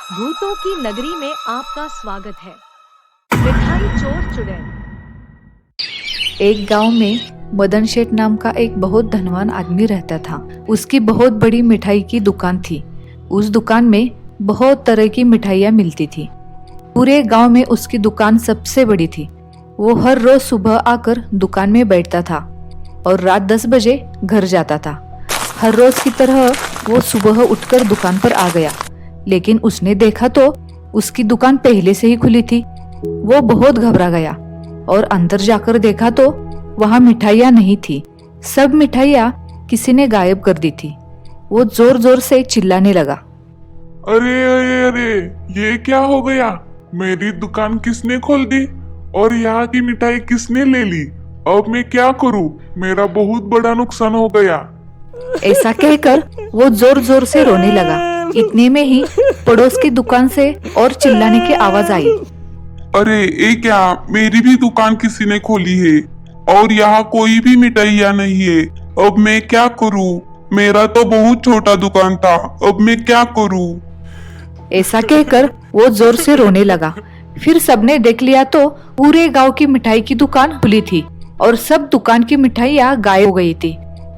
भूतों की नगरी में आपका स्वागत है। मिठाई चोर चुड़ैल। एक गांव में मदन शेठ नाम का एक बहुत धनवान आदमी रहता था। उसकी बहुत बड़ी मिठाई की दुकान थी। उस दुकान में बहुत तरह की मिठाइयाँ मिलती थी। पूरे गांव में उसकी दुकान सबसे बड़ी थी। वो हर रोज सुबह आकर दुकान में बैठता था और रात 10 बजे घर जाता था। हर रोज की तरह वो सुबह उठकर दुकान पर आ गया, लेकिन उसने देखा तो उसकी दुकान पहले से ही खुली थी। वो बहुत घबरा गया और अंदर जाकर देखा तो वहाँ मिठाइयाँ नहीं थी। सब मिठाइयाँ किसी ने गायब कर दी थी। वो जोर जोर से चिल्लाने लगा, अरे अरे अरे, ये क्या हो गया? मेरी दुकान किसने खोल दी और यहाँ की मिठाई किसने ले ली? अब मैं क्या करूँ? मेरा बहुत बड़ा नुकसान हो गया। ऐसा कहकर वो जोर जोर से रोने लगा। इतने में ही पड़ोस की दुकान से और चिल्लाने की आवाज आई, अरे ये क्या, मेरी भी दुकान किसी ने खोली है और यहाँ कोई भी मिठाइयाँ नहीं है। अब मैं क्या करूँ? मेरा तो बहुत छोटा दुकान था, अब मैं क्या करूँ? ऐसा कहकर वो जोर से रोने लगा। फिर सबने देख लिया तो पूरे गांव की मिठाई की दुकान खुली थी और सब दुकान की मिठाइयाँ गायब हो गई थी।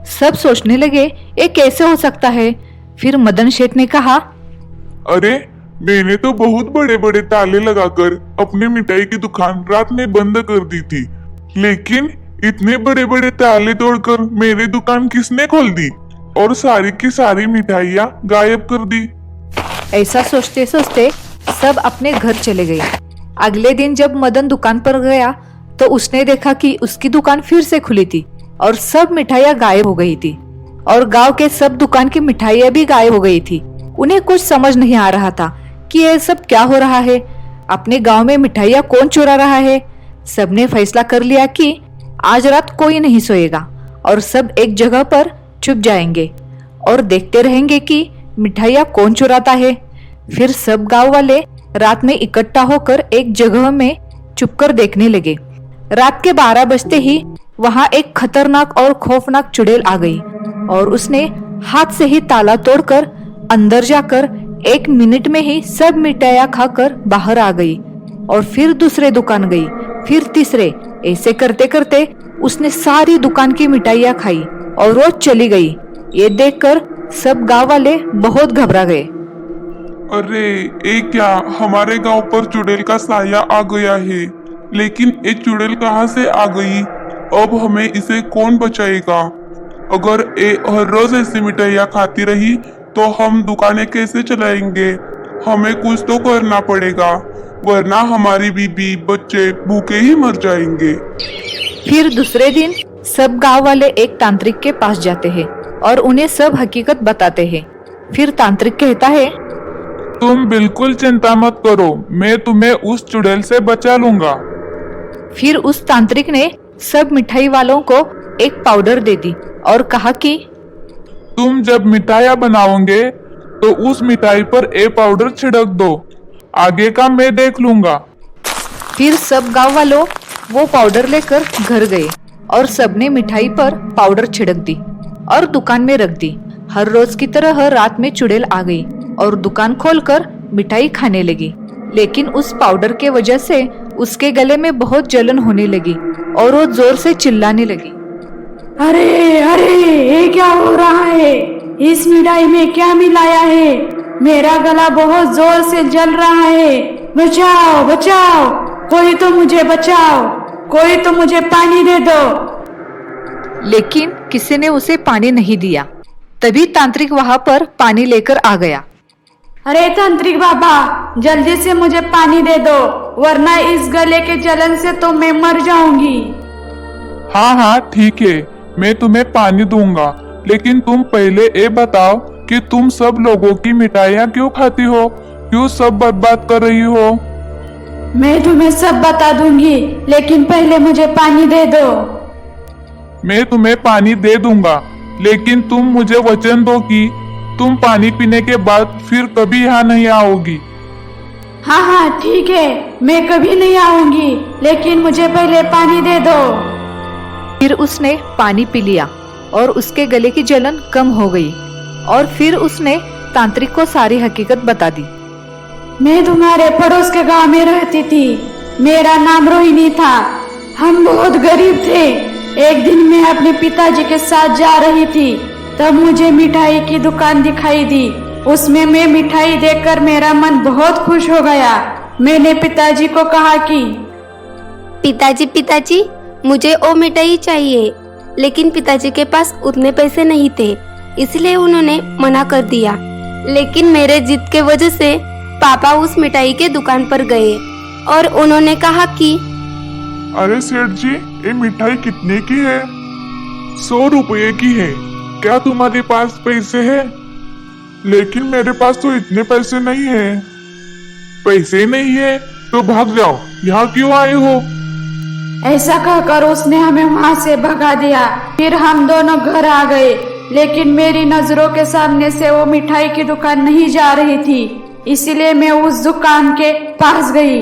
सब सोचने लगे, ये कैसे हो सकता है? फिर मदन शेठ ने कहा, अरे मैंने तो बहुत बड़े बड़े ताले लगाकर अपने मिठाई की दुकान रात में बंद कर दी थी, लेकिन इतने बड़े बड़े ताले तोड़कर मेरी दुकान किसने खोल दी और सारी की सारी मिठाइयाँ गायब कर दी। ऐसा सोचते सोचते सब अपने घर चले गए। अगले दिन जब मदन दुकान पर गया तो उसने देखा कि उसकी दुकान फिर से खुली थी और सब मिठाइयाँ गायब हो गई थी और गांव के सब दुकान की मिठाइयाँ भी गायब हो गई थी। उन्हें कुछ समझ नहीं आ रहा था कि यह सब क्या हो रहा है। अपने गांव में मिठाइयाँ कौन चुरा रहा है? सबने फैसला कर लिया कि आज रात कोई नहीं सोएगा और सब एक जगह पर छुप जाएंगे और देखते रहेंगे कि मिठाइयाँ कौन चुराता है। फिर सब गांव वाले रात में इकट्ठा होकर एक जगह में छुपकर देखने लगे। रात के 12 बजते ही वहां एक खतरनाक और खौफनाक चुड़ैल आ गई और उसने हाथ से ही ताला तोड़कर अंदर जाकर 1 मिनट में ही सब मिठाइयाँ खाकर बाहर आ गई और फिर दूसरे दुकान गई, फिर तीसरे। ऐसे करते करते उसने सारी दुकान की मिठाइयाँ खाई और वो चली गई। ये देखकर सब गांव वाले बहुत घबरा गए। अरे ये क्या, हमारे गांव पर चुड़ैल का साया आ गया है, लेकिन ये चुड़ैल कहाँ से आ गई? अब हमें इसे कौन बचाएगा? अगर ये हर रोज ऐसी मिठाइयाँ खाती रही तो हम दुकानें कैसे चलाएंगे? हमें कुछ तो करना पड़ेगा, वरना हमारी बीबी बच्चे भूखे ही मर जाएंगे। फिर दूसरे दिन सब गांव वाले एक तांत्रिक के पास जाते हैं और उन्हें सब हकीकत बताते हैं। फिर तांत्रिक कहता है, तुम बिल्कुल चिंता मत करो, मैं तुम्हें उस चुड़ैल से बचा लूंगा। फिर उस तांत्रिक ने सब मिठाई वालों को एक पाउडर दे दी और कहा कि तुम जब मिठाइयाँ बनाओगे तो उस मिठाई पर ये पाउडर छिड़क दो, आगे का मैं देख लूंगा। फिर सब गांव वालों वो पाउडर लेकर घर गए और सबने मिठाई पर पाउडर छिड़क दी और दुकान में रख दी। हर रोज की तरह रात में चुड़ैल आ गई और दुकान खोलकर मिठाई खाने लगी, लेकिन उस पाउडर के वजह से उसके गले में बहुत जलन होने लगी और वो जोर से चिल्लाने लगी, अरे अरे, ये क्या हो रहा है? इस मिठाई में क्या मिलाया है? मेरा गला बहुत जोर से जल रहा है। बचाओ बचाओ, कोई तो मुझे बचाओ, कोई तो मुझे पानी दे दो। लेकिन किसी ने उसे पानी नहीं दिया। तभी तांत्रिक वहां पर पानी लेकर आ गया। अरे तांत्रिक बाबा, जल्दी से मुझे पानी दे दो, वरना इस गले के जलन से तो मैं मर जाऊंगी। हाँ हाँ ठीक है, मैं तुम्हें पानी दूंगा, लेकिन तुम पहले ये बताओ कि तुम सब लोगों की मिठाइयाँ क्यों खाती हो? क्यों सब बर्बाद कर रही हो? मैं तुम्हें सब बता दूंगी, लेकिन पहले मुझे पानी दे दो। मैं तुम्हें पानी दे दूंगा, लेकिन तुम मुझे वचन दो कि तुम पानी पीने के बाद फिर कभी यहाँ नहीं आओगी। हाँ हाँ ठीक है, मैं कभी नहीं आऊंगी, लेकिन मुझे पहले पानी दे दो। फिर उसने पानी पी लिया और उसके गले की जलन कम हो गई। और फिर उसने तांत्रिक को सारी हकीकत बता दी। मैं तुम्हारे पड़ोस के गांव में रहती थी। मेरा नाम रोहिणी था। हम बहुत गरीब थे। एक दिन मैं अपने पिताजी के साथ जा रही थी, तब मुझे मिठाई की दुकान दिखाई दी। उसमें मैं मिठाई देखकर मेरा मन बहुत खुश हो गया। मैंने पिताजी को कहा कि पिताजी मुझे वो मिठाई चाहिए, लेकिन पिताजी के पास उतने पैसे नहीं थे, इसलिए उन्होंने मना कर दिया। लेकिन मेरे जिद के वजह से पापा उस मिठाई के दुकान पर गए और उन्होंने कहा कि अरे सेठ जी, ये मिठाई कितने की है? 100 रुपये की है। क्या तुम्हारे पास पैसे हैं? लेकिन मेरे पास तो इतने पैसे नहीं है। पैसे नहीं है तो भाग जाओ, यहाँ क्यों आए हो? ऐसा कहकर उसने हमें वहाँ से भगा दिया। फिर हम दोनों घर आ गए, लेकिन मेरी नजरों के सामने से वो मिठाई की दुकान नहीं जा रही थी। इसलिए मैं उस दुकान के पास गई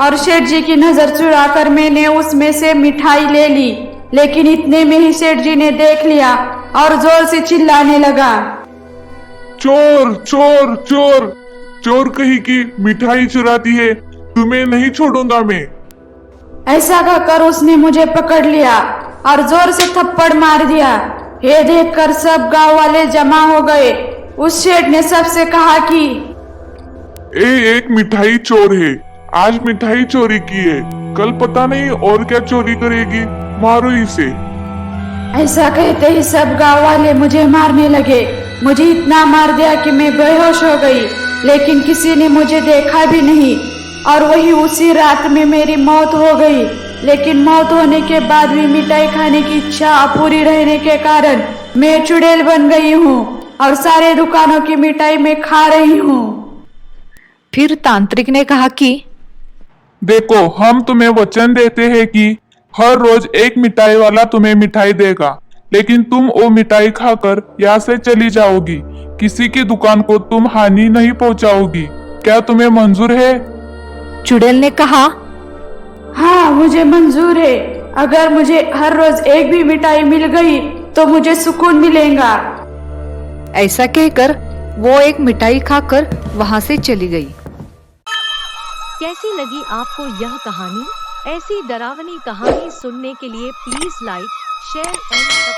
और सेठ जी की नजर चुराकर मैंने उसमें से मिठाई ले ली। लेकिन इतने में ही सेठ जी ने देख लिया और जोर से चिल्लाने लगा, चोर चोर चोर, चोर कहीं की मिठाई चुराती है, तुम्हें नहीं छोड़ूंगा मैं। ऐसा कहकर उसने मुझे पकड़ लिया और जोर से थप्पड़ मार दिया। ये देखकर सब गांव वाले जमा हो गए। उस सेठ ने सबसे कहा कि एक मिठाई चोर है, आज मिठाई चोरी की है, कल पता नहीं और क्या चोरी करेगी, मारो इसे। ऐसा कहते ही सब गांव वाले मुझे मारने लगे। मुझे इतना मार दिया कि मैं बेहोश हो गई, लेकिन किसी ने मुझे देखा भी नहीं और वही उसी रात में मेरी मौत हो गई। लेकिन मौत होने के बाद भी मिठाई खाने की इच्छा अपूरी रहने के कारण मैं चुड़ैल बन गई हूँ और सारे दुकानों की मिठाई मैं खा रही हूँ। फिर तांत्रिक ने कहा कि देखो, हम तुम्हें वचन देते हैं कि हर रोज एक मिठाई वाला तुम्हें मिठाई देगा, लेकिन तुम वो मिठाई खाकर यहाँ से चली जाओगी। किसी की दुकान को तुम हानि नहीं पहुँचाओगी। क्या तुम्हें मंजूर है? चुड़ैल ने कहा, हाँ, मुझे मंजूर है। अगर मुझे हर रोज एक भी मिठाई मिल गई तो मुझे सुकून मिलेगा। ऐसा कहकर वो एक मिठाई खाकर वहां से चली गई। कैसी लगी आपको यह कहानी? ऐसी डरावनी कहानी सुनने के लिए प्लीज लाइक, शेयर एंड